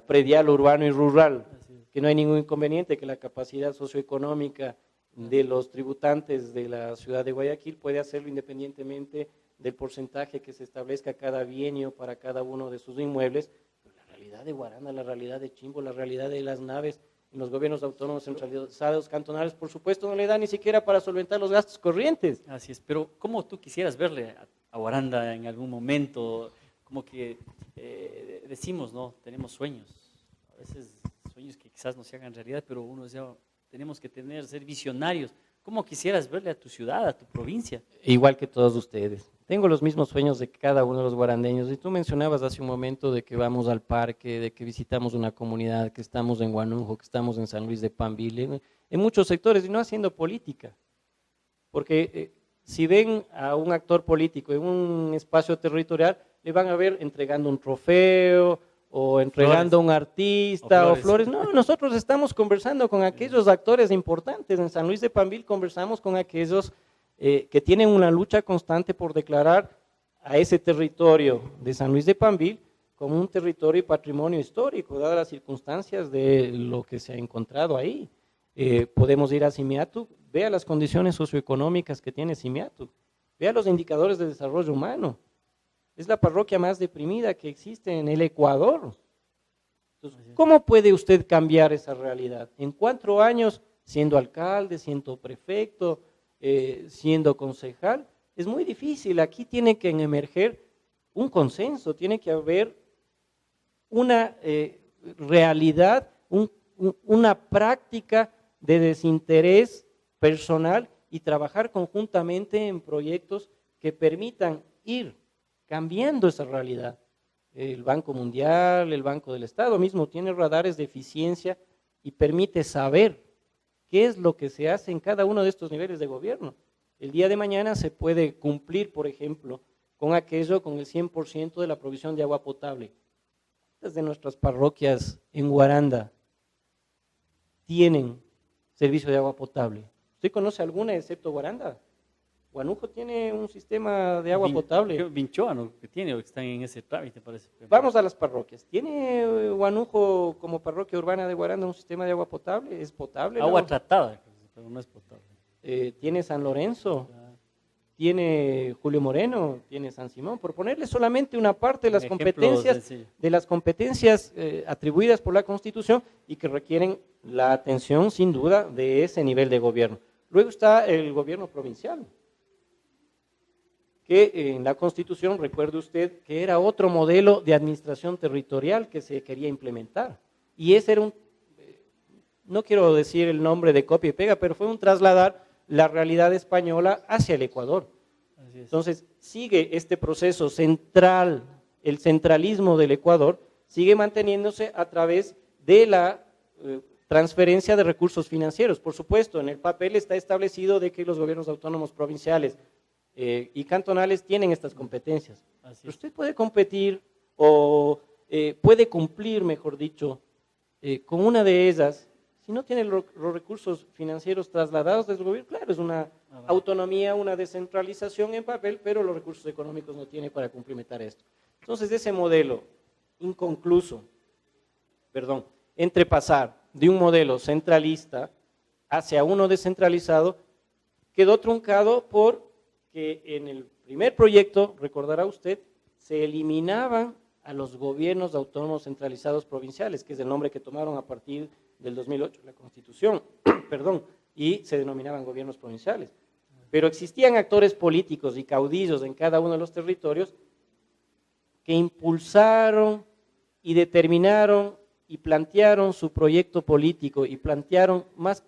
predial urbano y rural, que no hay ningún inconveniente, que la capacidad socioeconómica de los tributantes de la ciudad de Guayaquil puede hacerlo independientemente del porcentaje que se establezca cada bienio para cada uno de sus inmuebles. La realidad de Guaranda, la realidad de Chimbo, la realidad de las naves en los gobiernos autónomos centralizados cantonales, por supuesto, no le da ni siquiera para solventar los gastos corrientes. Así es, pero ¿cómo tú quisieras verle a Guaranda en algún momento? Como que decimos, ¿no? Tenemos sueños, a veces sueños que quizás no se hagan realidad, pero uno decía, tenemos que ser visionarios. ¿Cómo quisieras verle a tu ciudad, a tu provincia? Igual que todos ustedes. Tengo los mismos sueños de cada uno de los guarandeños. Y tú mencionabas hace un momento de que vamos al parque, de que visitamos una comunidad, que estamos en Guanunjo, que estamos en San Luis de Pambil, en muchos sectores, y no haciendo política. Porque si ven a un actor político en un espacio territorial, le van a ver entregando un trofeo, o entregando un artista o flores. No, nosotros estamos conversando con aquellos actores importantes. En San Luis de Pambil conversamos con aquellos que tienen una lucha constante por declarar a ese territorio de San Luis de Pambil como un territorio y patrimonio histórico, dadas las circunstancias de lo que se ha encontrado ahí. Podemos ir a Simiatu, vea las condiciones socioeconómicas que tiene Simiatu, vea los indicadores de desarrollo humano. Es la parroquia más deprimida que existe en el Ecuador. Entonces, ¿cómo puede usted cambiar esa realidad? En 4 años, siendo alcalde, siendo prefecto, siendo concejal, es muy difícil. Aquí tiene que emerger un consenso, tiene que haber una realidad, una práctica de desinterés personal y trabajar conjuntamente en proyectos que permitan ir cambiando esa realidad. El Banco Mundial, el Banco del Estado mismo tiene radares de eficiencia y permite saber qué es lo que se hace en cada uno de estos niveles de gobierno. El día de mañana se puede cumplir, por ejemplo, con aquello, con el 100% de la provisión de agua potable. ¿Cuántas de nuestras parroquias en Guaranda tienen servicio de agua potable? ¿Usted conoce alguna excepto Guaranda? Huánuco tiene un sistema de agua potable. Vinchoa, ¿no? Que tiene o que están en ese trámite, parece. Vamos a las parroquias. ¿Tiene Huánuco como parroquia urbana de Guaranda un sistema de agua potable? ¿Es potable? Agua tratada, pero no es potable. Tiene San Lorenzo, tiene Julio Moreno, tiene San Simón, por ponerle solamente una parte de las competencias atribuidas por la Constitución y que requieren la atención sin duda de ese nivel de gobierno. Luego está el gobierno provincial, que en la Constitución, recuerde usted, que era otro modelo de administración territorial que se quería implementar. Y ese era no quiero decir el nombre de copia y pega, pero fue un trasladar la realidad española hacia el Ecuador. Entonces, sigue este proceso central, el centralismo del Ecuador, sigue manteniéndose a través de la transferencia de recursos financieros. Por supuesto, en el papel está establecido de que los gobiernos autónomos provinciales y cantonales tienen estas competencias. Pero usted puede competir o puede cumplir, mejor dicho, con una de ellas. Si no tiene los recursos financieros trasladados desde el gobierno, claro, es una autonomía, una descentralización en papel, pero los recursos económicos no tiene para cumplimentar esto. Entonces, ese modelo inconcluso, entre pasar de un modelo centralista hacia uno descentralizado, quedó truncado porque en el primer proyecto, recordará usted, se eliminaban a los gobiernos autónomos centralizados provinciales, que es el nombre que tomaron a partir del 2008, la Constitución, y se denominaban gobiernos provinciales. Pero existían actores políticos y caudillos en cada uno de los territorios que impulsaron y determinaron y plantearon su proyecto político y plantearon, más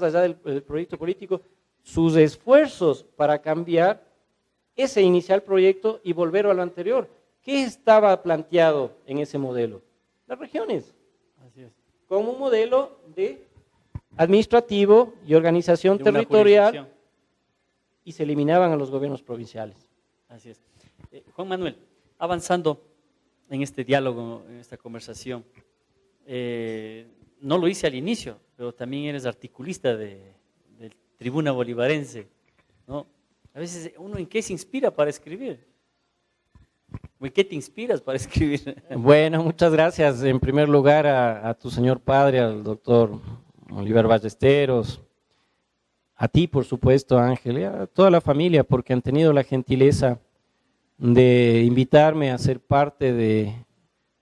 allá del proyecto político, sus esfuerzos para cambiar ese inicial proyecto y volver a lo anterior. ¿Qué estaba planteado en ese modelo? Las regiones. Así es. Como un modelo de administrativo y organización territorial, y se eliminaban a los gobiernos provinciales. Así es. Juan Manuel, avanzando en este diálogo, en esta conversación, no lo hice al inicio, pero también eres articulista de Tribuna Bolivarense, ¿no? A veces uno, ¿en qué se inspira para escribir? ¿En qué te inspiras para escribir? Bueno, muchas gracias. En primer lugar a tu señor padre, al doctor Oliver Ballesteros, a ti, por supuesto, Ángel, y a toda la familia, porque han tenido la gentileza de invitarme a ser parte de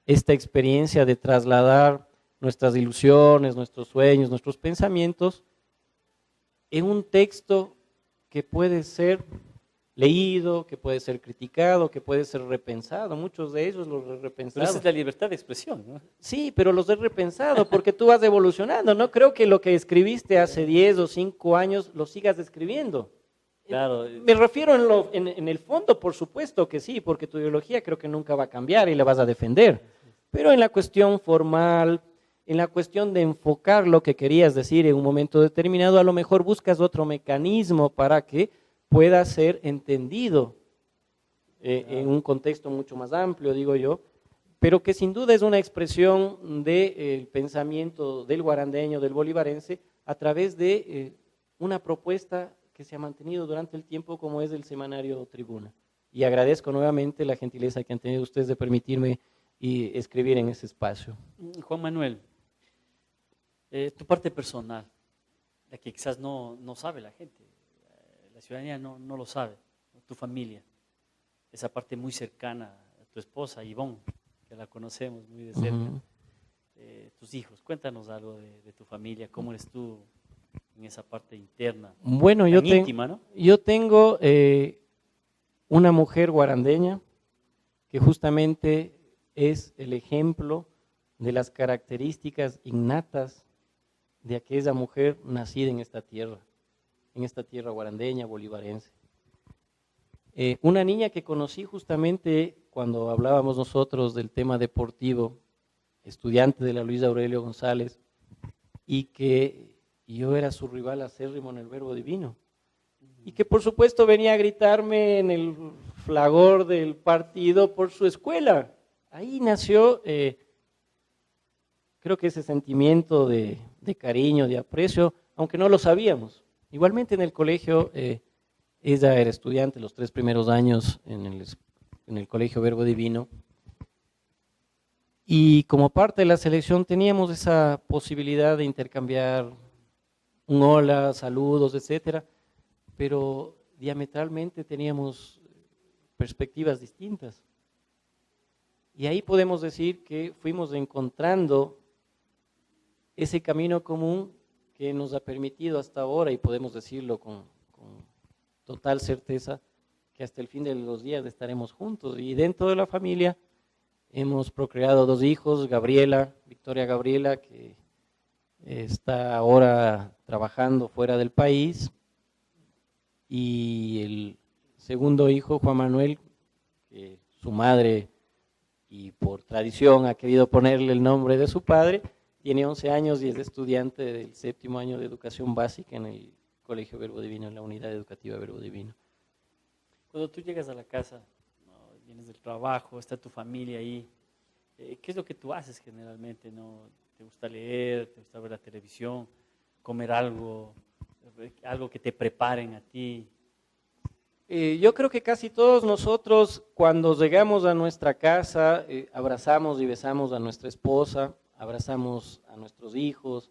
esta experiencia de trasladar nuestras ilusiones, nuestros sueños, nuestros pensamientos en un texto que puede ser leído, que puede ser criticado, que puede ser repensado. Muchos de ellos los he repensado. Pero esa es la libertad de expresión, ¿no? Sí, pero los he repensado porque tú vas evolucionando. No creo que lo que escribiste hace 10 o 5 años lo sigas escribiendo. Claro. Me refiero en el fondo, por supuesto que sí, porque tu ideología creo que nunca va a cambiar y la vas a defender. Pero en la cuestión formal, en la cuestión de enfocar lo que querías decir en un momento determinado, a lo mejor buscas otro mecanismo para que pueda ser entendido en un contexto mucho más amplio, digo yo, pero que sin duda es una expresión del pensamiento del guarandeño, del bolivarense, a través de una propuesta que se ha mantenido durante el tiempo, como es el semanario Tribuna. Y agradezco nuevamente la gentileza que han tenido ustedes de permitirme escribir en ese espacio. Juan Manuel, tu parte personal, la que quizás no sabe la gente, la ciudadanía no lo sabe, tu familia, esa parte muy cercana a tu esposa, Ivonne, que la conocemos muy de cerca, tus hijos, cuéntanos algo de tu familia, cómo eres tú en esa parte interna, bueno, íntima, ¿no? Yo tengo una mujer guarandeña que justamente es el ejemplo de las características innatas de aquella mujer nacida en esta tierra guarandeña, bolivarense. Una niña que conocí justamente cuando hablábamos nosotros del tema deportivo, estudiante de la Luis Aurelio González, y que yo era su rival acérrimo en el Verbo Divino, y que por supuesto venía a gritarme en el fragor del partido por su escuela. Ahí nació, creo que ese sentimiento de cariño, de aprecio, aunque no lo sabíamos. Igualmente en el colegio, ella era estudiante los 3 primeros años en el Colegio Verbo Divino, y como parte de la selección teníamos esa posibilidad de intercambiar un hola, saludos, etcétera, pero diametralmente teníamos perspectivas distintas. Y ahí podemos decir que fuimos encontrando ese camino común que nos ha permitido hasta ahora, y podemos decirlo con total certeza, que hasta el fin de los días estaremos juntos. Y dentro de la familia hemos procreado 2 hijos, Victoria Gabriela, que está ahora trabajando fuera del país, y el segundo hijo, Juan Manuel, que su madre, y por tradición ha querido ponerle el nombre de su padre, tiene 11 años y es estudiante del 7º año de educación básica en el Colegio Verbo Divino, en la unidad educativa Verbo Divino. Cuando tú llegas a la casa, ¿no? Vienes del trabajo, está tu familia ahí, ¿qué es lo que tú haces generalmente, ¿no? ¿Te gusta leer, te gusta ver la televisión, comer algo que te preparen a ti? Yo creo que casi todos nosotros, cuando llegamos a nuestra casa, abrazamos y besamos a nuestra esposa, abrazamos a nuestros hijos,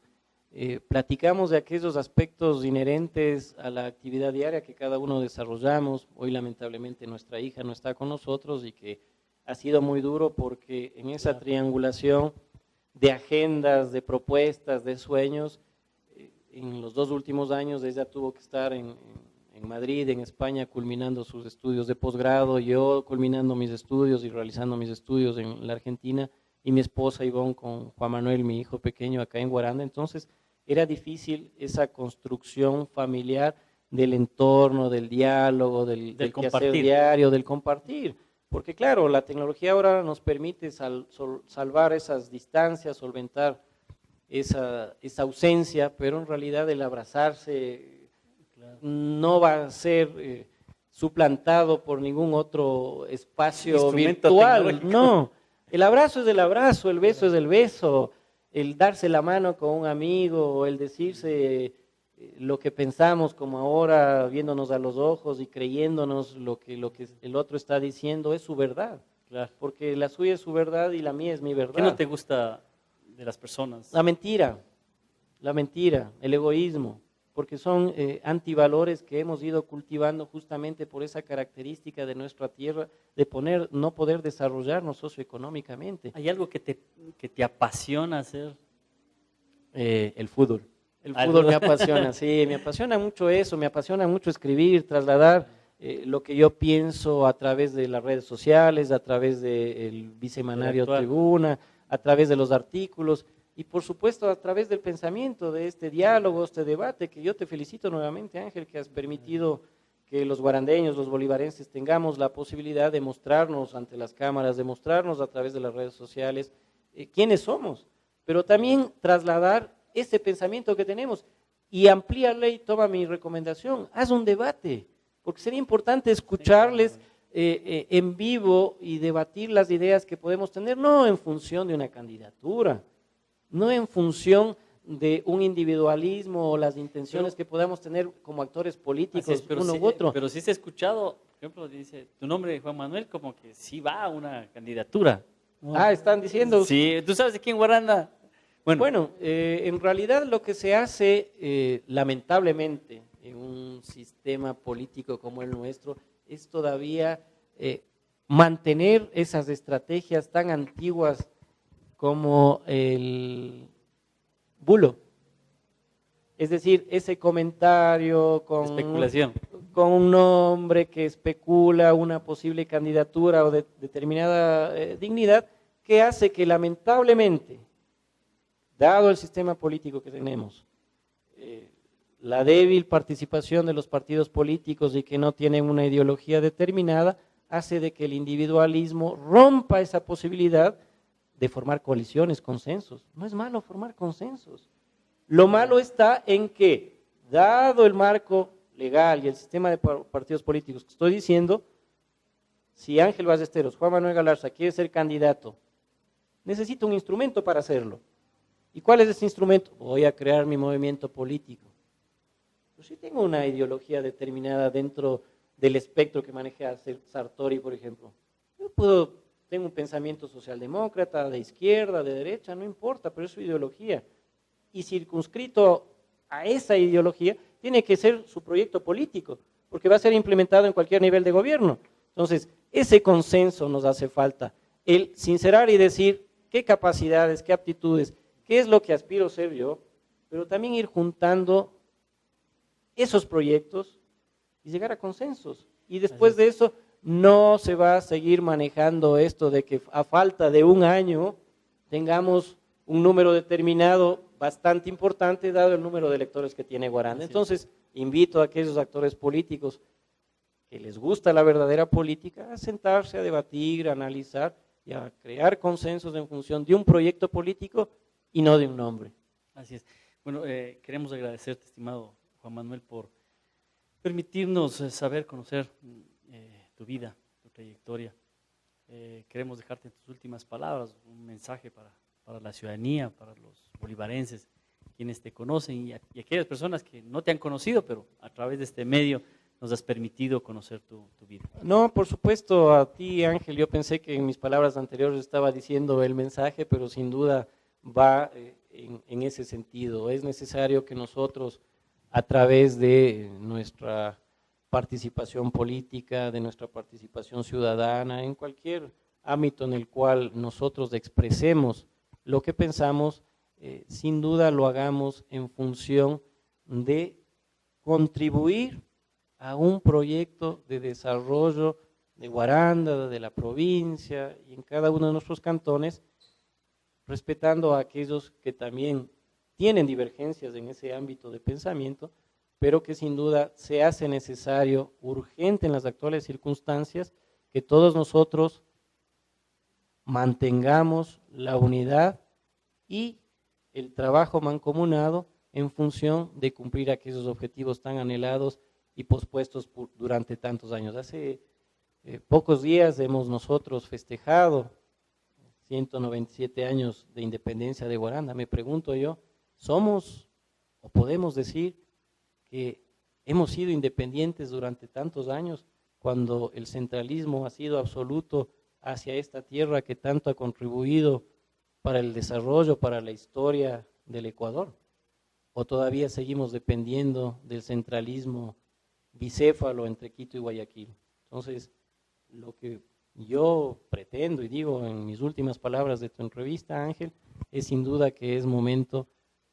platicamos de aquellos aspectos inherentes a la actividad diaria que cada uno desarrollamos. Hoy lamentablemente nuestra hija no está con nosotros, y que ha sido muy duro porque en esa triangulación de agendas, de propuestas, de sueños, en los 2 últimos años ella tuvo que estar en Madrid, en España, culminando sus estudios de posgrado, yo culminando mis estudios y realizando mis estudios en la Argentina, y mi esposa Ivonne con Juan Manuel, mi hijo pequeño, acá en Guaranda. Entonces era difícil esa construcción familiar del entorno, del diálogo, del quehacer diario, del compartir. Porque claro, la tecnología ahora nos permite salvar esas distancias, solventar esa ausencia, pero en realidad el abrazarse no va a ser suplantado por ningún otro espacio virtual. No, el abrazo es el abrazo, el beso es el beso, el darse la mano con un amigo, el decirse lo que pensamos como ahora, viéndonos a los ojos y creyéndonos lo que el otro está diciendo, es su verdad. Claro. Porque la suya es su verdad y la mía es mi verdad. ¿Qué no te gusta de las personas? La mentira, el egoísmo, porque son antivalores que hemos ido cultivando justamente por esa característica de nuestra tierra de no poder desarrollarnos socioeconómicamente. ¿Hay algo que te apasiona hacer? El fútbol. El fútbol me apasiona, sí, me apasiona mucho eso, me apasiona mucho escribir, trasladar lo que yo pienso a través de las redes sociales, a través del bisemanario Tribuna, a través de los artículos y por supuesto a través del pensamiento, de este diálogo, este debate, que yo te felicito nuevamente, Ángel, que has permitido que los guarandeños, los bolivarenses tengamos la posibilidad de mostrarnos ante las cámaras, de mostrarnos a través de las redes sociales quiénes somos, pero también trasladar ese pensamiento que tenemos y amplíale y toma mi recomendación, haz un debate, porque sería importante escucharles en vivo y debatir las ideas que podemos tener, no en función de una candidatura, no en función de un individualismo o las intenciones que podamos tener como actores políticos, uno u otro. Pero sí se ha escuchado, por ejemplo, dice, tu nombre Juan Manuel, como que sí va a una candidatura. Están diciendo. Sí, ¿tú sabes de quién Guaranda? Bueno, en realidad lo que se hace, lamentablemente, en un sistema político como el nuestro, es todavía mantener esas estrategias tan antiguas como el bulo. Es decir, ese comentario con especulación, con un nombre que especula una posible candidatura o de determinada dignidad, que hace que lamentablemente, dado el sistema político que tenemos, la débil participación de los partidos políticos y que no tienen una ideología determinada, hace de que el individualismo rompa esa posibilidad de formar coaliciones, consensos. No es malo formar consensos. Lo malo está en que, dado el marco legal y el sistema de partidos políticos que estoy diciendo, si Ángel Ballesteros, Juan Manuel Galarza quiere ser candidato, necesita un instrumento para hacerlo. ¿Y cuál es ese instrumento? Voy a crear mi movimiento político. Pues si tengo una ideología determinada dentro del espectro que maneja Sartori, por ejemplo, tengo un pensamiento socialdemócrata, de izquierda, de derecha, no importa, pero es su ideología. Y circunscrito a esa ideología, tiene que ser su proyecto político, porque va a ser implementado en cualquier nivel de gobierno. Entonces, ese consenso nos hace falta, el sincerar y decir qué capacidades, qué aptitudes, qué es lo que aspiro a ser yo, pero también ir juntando esos proyectos y llegar a consensos. Y después de eso, no se va a seguir manejando esto de que a falta de un año tengamos un número determinado bastante importante dado el número de electores que tiene Guaranda. Entonces, invito a aquellos actores políticos que les gusta la verdadera política a sentarse, a debatir, a analizar y a crear consensos en función de un proyecto político y no de un nombre. Así es. Bueno, queremos agradecerte, estimado Juan Manuel, por permitirnos saber, conocer tu vida, tu trayectoria. Queremos dejarte en tus últimas palabras un mensaje para la ciudadanía, para los bolivarenses, quienes te conocen y aquellas personas que no te han conocido, pero a través de este medio nos has permitido conocer tu vida. No, por supuesto, a ti, Ángel, yo pensé que en mis palabras anteriores estaba diciendo el mensaje, pero sin duda va en ese sentido. Es necesario que nosotros, a través de nuestra participación política, de nuestra participación ciudadana, en cualquier ámbito en el cual nosotros expresemos lo que pensamos, sin duda lo hagamos en función de contribuir a un proyecto de desarrollo de Guaranda, de la provincia y en cada uno de nuestros cantones, respetando a aquellos que también tienen divergencias en ese ámbito de pensamiento, pero que sin duda se hace necesario, urgente en las actuales circunstancias, que todos nosotros mantengamos la unidad y el trabajo mancomunado en función de cumplir aquellos objetivos tan anhelados y pospuestos durante tantos años. Hace pocos días hemos nosotros festejado 197 años de independencia de Guaranda. Me pregunto yo, ¿somos o podemos decir que hemos sido independientes durante tantos años cuando el centralismo ha sido absoluto hacia esta tierra que tanto ha contribuido para el desarrollo, para la historia del Ecuador? ¿O todavía seguimos dependiendo del centralismo bicéfalo entre Quito y Guayaquil? Entonces, lo que yo pretendo y digo en mis últimas palabras de tu entrevista, Ángel, es sin duda que es momento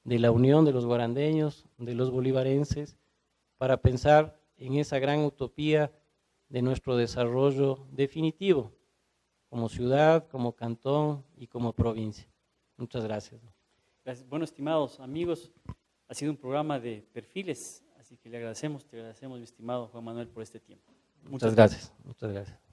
de la unión de los guarandeños, de los bolivarenses, para pensar en esa gran utopía de nuestro desarrollo definitivo, como ciudad, como cantón y como provincia. Muchas gracias. Gracias. Bueno, estimados amigos, ha sido un programa de perfiles, así que te agradecemos, mi estimado Juan Manuel, por este tiempo. Muchas gracias. Muchas gracias.